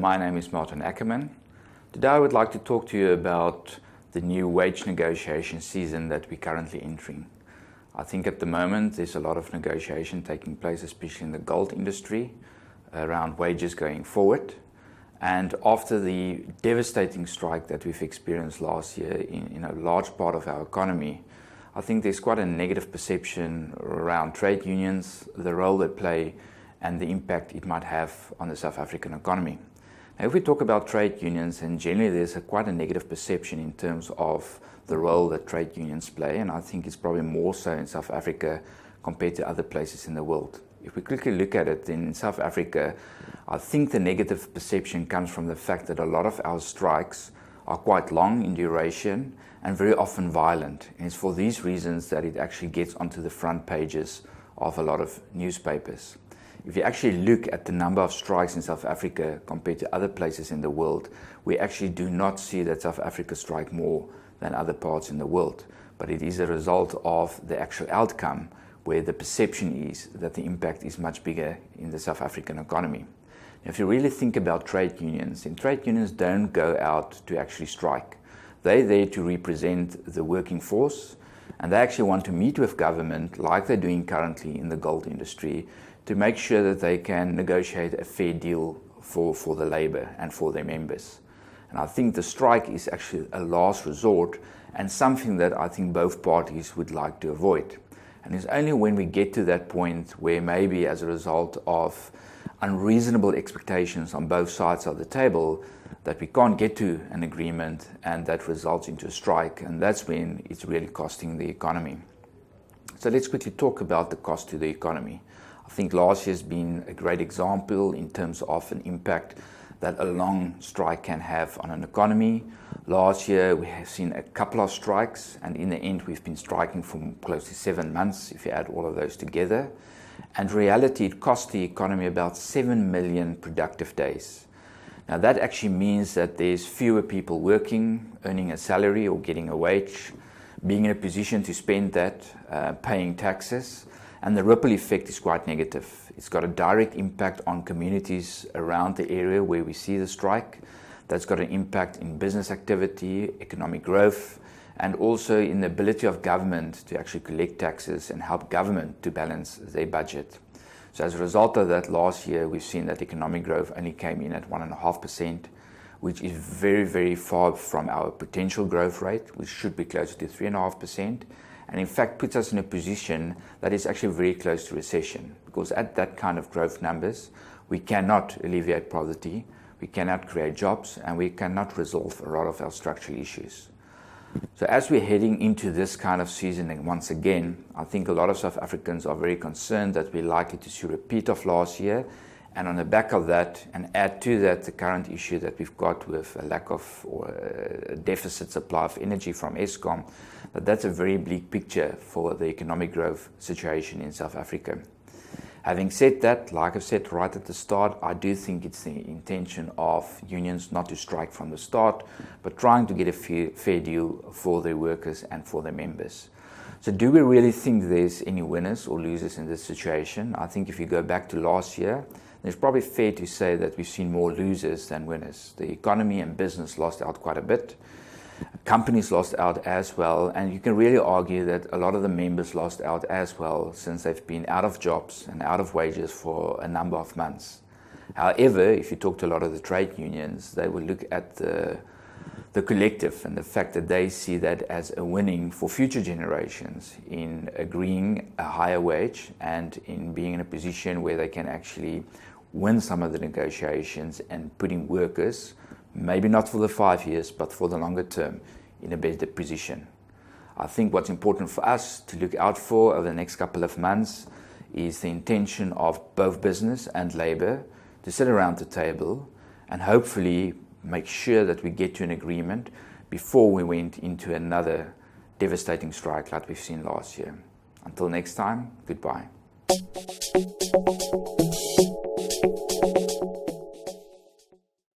my name is Maarten Ackerman. Today I would like to talk to you about the new wage negotiation season that we're currently entering. I think at the moment there's a lot of negotiation taking place, especially in the gold industry, around wages going forward. And after the devastating strike that we've experienced last year in a large part of our economy, I think there's quite a negative perception around trade unions, the role they play, and the impact it might have on the South African economy. Now, if we talk about trade unions, and generally there's quite a negative perception in terms of the role that trade unions play, and I think it's probably more so in South Africa compared to other places in the world. If we quickly look at it, then in South Africa, I think the negative perception comes from the fact that a lot of our strikes are quite long in duration and very often violent. And it's for these reasons that it actually gets onto the front pages of a lot of newspapers. If you actually look at the number of strikes in South Africa compared to other places in the world, we actually do not see that South Africa strike more than other parts in the world. But it is a result of the actual outcome, where the perception is that the impact is much bigger in the South African economy. If you really think about trade unions, then trade unions don't go out to actually strike. They're there to represent the working force, and they actually want to meet with government, like they're doing currently in the gold industry, to make sure that they can negotiate a fair deal for the labor and for their members. And I think the strike is actually a last resort and something that I think both parties would like to avoid. And it's only when we get to that point where maybe as a result of unreasonable expectations on both sides of the table that we can't get to an agreement, and that results into a strike, and that's when it's really costing the economy. So let's quickly talk about the cost to the economy. I think last year has been a great example in terms of an impact that a long strike can have on an economy. Last year we have seen a couple of strikes, and in the end we've been striking for close to 7 months if you add all of those together. And in reality it cost the economy about 7 million productive days. Now that actually means that there's fewer people working, earning a salary or getting a wage, being in a position to spend that, paying taxes. And the ripple effect is quite negative. It's got a direct impact on communities around the area where we see the strike. That's got an impact in business activity, economic growth, and also in the ability of government to actually collect taxes and help government to balance their budget. So as a result of that, last year we've seen that economic growth only came in at 1.5%, which is very, very far from our potential growth rate, which should be closer to 3.5%. And in fact puts us in a position that is actually very close to recession, because at that kind of growth numbers, we cannot alleviate poverty, we cannot create jobs, and we cannot resolve a lot of our structural issues. So as we're heading into this kind of season, and once again, I think a lot of South Africans are very concerned that we're likely to see a repeat of last year. And on the back of that, and add to that the current issue that we've got with a lack of or a deficit supply of energy from Eskom, that's a very bleak picture for the economic growth situation in South Africa. Having said that, like I've said right at the start, I do think it's the intention of unions not to strike from the start, but trying to get a fair deal for their workers and for their members. So do we really think there's any winners or losers in this situation? I think if you go back to last year, it's probably fair to say that we've seen more losers than winners. The economy and business lost out quite a bit. Companies lost out as well, and you can really argue that a lot of the members lost out as well, since they've been out of jobs and out of wages for a number of months. However, if you talk to a lot of the trade unions, they will look at the collective and the fact that they see that as a winning for future generations in agreeing a higher wage and in being in a position where they can actually win some of the negotiations and putting workers, maybe not for the 5 years, but for the longer term, in a better position. I think what's important for us to look out for over the next couple of months is the intention of both business and labor to sit around the table and hopefully make sure that we get to an agreement before we went into another devastating strike like we've seen last year. Until next time, goodbye.